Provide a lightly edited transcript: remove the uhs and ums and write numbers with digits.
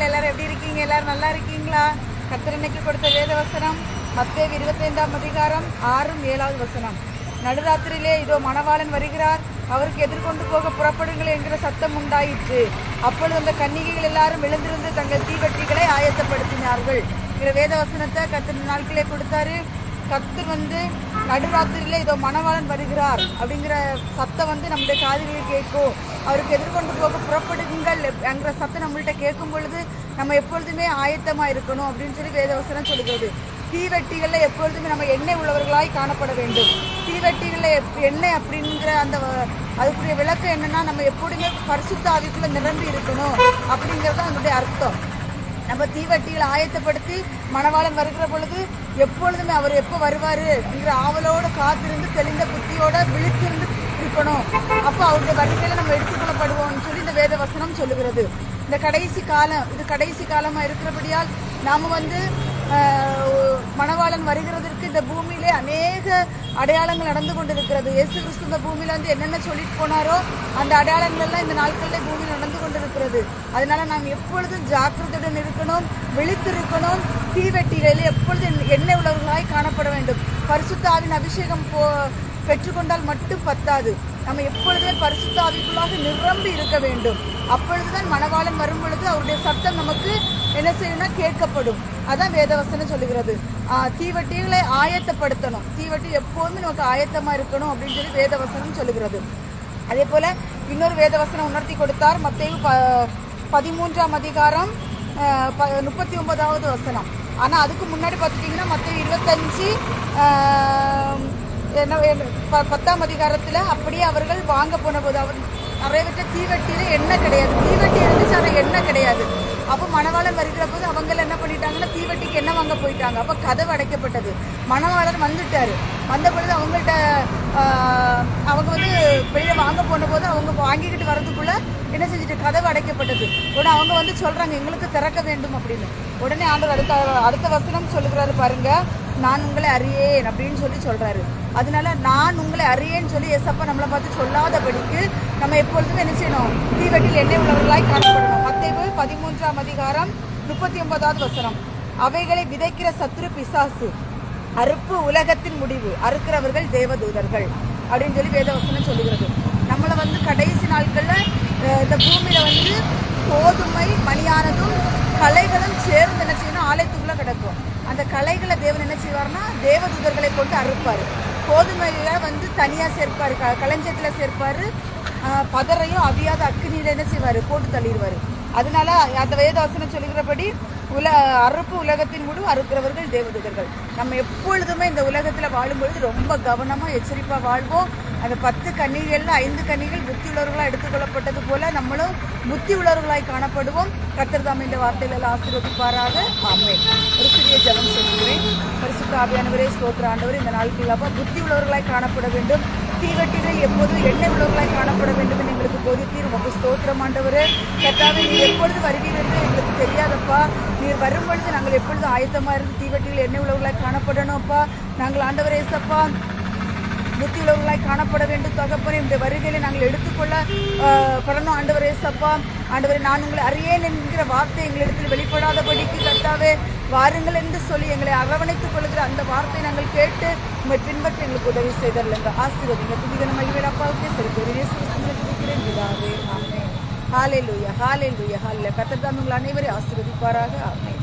பிள்ளைகள் எல்லாரும் எப்படி இருக்கீங்க? எல்லாரும் நல்லா இருக்கீங்களா? கர்த்தர் இன்னைக்கு கொடுத்த வேத வசனம் மத்தேயு 25ஆம் அதிகாரம் 6-7 வசனம். நடுராத்திரியிலே இதோ மணவாளன் வருகிறார், அவருக்கு எதிர்கொண்டு போக புறப்படுங்கள் என்கிற சத்தம் உண்டாயிற்று. அப்பொழுது அந்த கன்னிகைகள் எல்லாரும் எழுந்திருந்து தங்கள் தீவட்டிகளை ஆயத்தப்படுத்தினார்கள். வேத வசனத்தை கர்த்தர் நாட்களே கொடுத்தாரு. கர்த்தர் நடுராத்திரியில இதோ மணவாளன் வருகிறார் அப்படிங்கிற சத்தம் நம்முடைய காதுகளில் கேட்கும். அவருக்கு எதிர்கொண்டு போக புறப்படுங்கள் என்கிற சத்தம் நம்மள்கிட்ட கேட்கும் பொழுது நம்ம எப்பொழுதுமே ஆயத்தமாக இருக்கணும் அப்படின்னு சொல்லி வேதவசனம் சொல்லுகிறது. தீவெட்டிகளில் எப்பொழுதுமே நம்ம எண்ணெய் உள்ளவர்களாய் காணப்பட வேண்டும். தீவெட்டிகளில் எண்ணெய் அப்படிங்கிற அதுக்குரிய விளக்கம் என்னன்னா, நம்ம எப்பொழுதுமே பரிசுத்த ஆவிக்குள்ள நிரம்பி இருக்கணும் அப்படிங்கிறது அதனுடைய அர்த்தம். நம்ம தீவட்டிகளை ஆயத்தப்படுத்தி மணவாளன் வருகிற பொழுது எப்பொழுதுமே அவர் எப்போ வருவார் என்கிற ஆவலோடு காத்திருந்து தெளிந்த புத்தியோட விழித்திருந்து இருக்கணும். அப்போ அவருடைய வருகையில நம்ம எடுத்துக்கொள்ளப்படுவோம்னு சொல்லி இந்த வேத வசனம் சொல்லுகிறது. இந்த கடைசி காலம், இது கடைசி காலமாக இருக்கிறபடியால் நாம் மணவாளன் வருகிறதற்கு இந்த பூமியிலே அநேக அடையாளங்கள் நடந்து கொண்டிருக்கிறது. இயேசு கிறிஸ்து இந்த பூமியில என்னென்ன சொல்லிட்டு போனாரோ அந்த அடையாளங்கள் எல்லாம் இந்த நாட்களில் பூமியில் நடந்து கொண்டிருக்கிறது. அதனால நாம் எப்பொழுதும் ஜாக்கிரதையுடன் இருக்கணும், விழித்திருக்கணும். தீவெட்டிகளில் எப்பொழுதும் எண்ணெய் உள்ளவர்களாய் காணப்பட வேண்டும். பரிசுத்த ஆவியின் அபிஷேகம் பெற்றுக்கொண்டால் மட்டும் பத்தாது, நம்ம எப்பொழுதுமே பரிசுத்த ஆவிக்குள்ளாக நிரம்பி இருக்க வேண்டும். அப்பொழுதுதான் மணவாளன் வரும் பொழுது அவருடைய சத்தம் நமக்கு என்ன செய்யணும்னா கேட்கப்படும். அதான் வேதவசனம் சொல்லுகிறது. தீவட்டிகளை ஆயத்தப்படுத்தணும். தீவட்டி எப்போதுமே நமக்கு ஆயத்தமா இருக்கணும் அப்படின்னு சொல்லி வேதவசனம் சொல்லுகிறது. அதே போல இன்னொரு வேதவசனம் உணர்த்தி கொடுத்தார். மத்தேயு 13ஆம் அதிகாரம் 39வது வசனம். ஆனா அதுக்கு முன்னாடி பார்த்துட்டீங்கன்னா மத்தேயு 25 10ஆம் அதிகாரத்துல அப்படியே அவர்கள் வாங்க போன போது அவர் நிறைவேற்ற தீவட்டியில எண்ணெய் கிடையாது. தீவட்டி இருந்துச்சு, ஆனால் எண்ணெய் கிடையாது. அப்போ மணவாளன் வருகிற போது அவங்க என்ன பண்ணிட்டாங்கன்னா தீவட்டிக்கு எண்ணெய் வாங்க போயிட்டாங்க. அப்போ கதவு அடைக்கப்பட்டது. மணவாளன் வந்துட்டாரு. வந்த பொழுது அவங்கள்ட்ட அவங்க வெளியில வாங்க போன போது அவங்க வாங்கிக்கிட்டு வர்றதுக்குள்ள என்ன செஞ்சுட்டு கதவு அடைக்கப்பட்டது. உடனே அவங்க சொல்றாங்க எங்களுக்கு திறக்க வேண்டும் அப்படின்னு. உடனே ஆண்டவர் அடுத்த வசனம் சொல்லுகிறாரு பாருங்க, நான் உங்களை அறியேன் அப்படின்னு சொல்லி சொல்றாரு. அதனால நான் உங்களை அறியேன்னு சொல்லி ஏசப்பா நம்மளை பார்த்து சொல்லாதபடிக்கு நம்ம எப்பொழுதுமே என்ன செய்யணும், தீவட்டியில் எண்ணெய் உள்ளவர்களாய் காணப்படணும். மத்தேயு 13ஆம் அதிகாரம் 39வது வசனம். அவைகளை விதைக்கிற சத்துரு பிசாசு, அறுப்பு உலகத்தின் முடிவு, அறுக்கிறவர்கள் தேவதூதர்கள் அப்படின்னு சொல்லி வேதவசனம் சொல்லுகிறது. நம்மளை கடைசி நாட்கள்ல இந்த பூமியில கோதுமை மணியானதும் களைகளும் சேர்ந்து என்ன செய்யணும், ஆலயத்துக்குள்ள கிடக்கும். அந்த களைகளை தேவன் என்ன செய்வார்னா தேவதூதர்களை கொண்டு அறுப்பார். கோதுமையில தனியா சேர்ப்பாரு, களஞ்சத்துல சேர்ப்பாரு. பதரையும் அவியாத அக்கினியில என்ன செய்வாரு, போட்டு தள்ளிடுவாரு. அதனால அந்த வேதவசனம் சொல்லுகிறபடி அறுப்பு உலகத்தின் முழு, அறுக்கிறவர்கள் தேவதூதர்கள். நம்ம எப்பொழுதுமே இந்த உலகத்துல வாழும் பொழுது ரொம்ப கவனமா எச்சரிப்பா வாழ்வோம். அந்த 10 கன்னிகள்ல 5 கன்னிகள் புத்தி உள்ளவர்களாக எடுத்துக்கொள்ளப்பட்டது போல நம்மளும் புத்தி உள்ளவர்களாய் காணப்படுவோம். கர்த்தர் தாம் இந்த வார்த்தைகள் ஆசீர்வதிப்பாராக. ஆமென். ஒரு சிறிய ஜெபம் சொல்கிறேன். பரிசுத்த ஆவியானவரே, ஸ்தோத்திர ஆண்டவரே, இந்த நாட்கள் புத்தி உள்ளவர்களாய் காணப்பட வேண்டும். தீவட்டிகளை எப்போதும் எண்ணெய் உள்ளவர்களாய் காணப்பட வேண்டும் என்று எங்களுக்கு போதித்தீர். உமக்கு ஸ்தோத்திரம் ஆண்டவரே. கர்த்தாவே, நீர் எப்பொழுது வருவீர் என்று எங்களுக்கு தெரியாதப்பா. நீர் வரும் பொழுது நாங்கள் எப்பொழுதும் ஆயத்தமாக இருந்து தீவட்டிகள் எண்ணெய் உள்ளவர்களாய் காணப்படணும்ப்பா. நாங்கள் ஆண்டவரே ஏசப்பா புத்தி உள்ளவர்களாய் காணப்பட வேண்டும். தகப்பனே, இந்த வருகையில நாங்கள் எடுத்துக்கொள்ள படணும் ஆண்டவரே ஏசப்பா. ஆண்டவரே, நான் உங்களை அறியேன் என்கிற வார்த்தை எங்களிடத்தில் வெளிப்படாதபடிக்கு கர்த்தாவே வாருங்கள் என்று சொல்லி எங்களை அரவணைத்துக் கொள்கிற அந்த வார்த்தை நாங்கள் கேட்டு உங்களை பின்பற்ற எங்களுக்கு உதவி செய்தல்லுங்க. ஆசீர்வதிங்க. துதிகன மகிழ்ச்சியோட அப்பாவுக்கே செலுத்துகிறேன் விடாவே. ஆமென். ஹல்லேலூயா, ஹல்லேலூயா, ஹல்லேலூயா. கர்த்தர் தாம் உங்கள் அனைவரையும் ஆசீர்வதிப்பாராக. ஆமென்.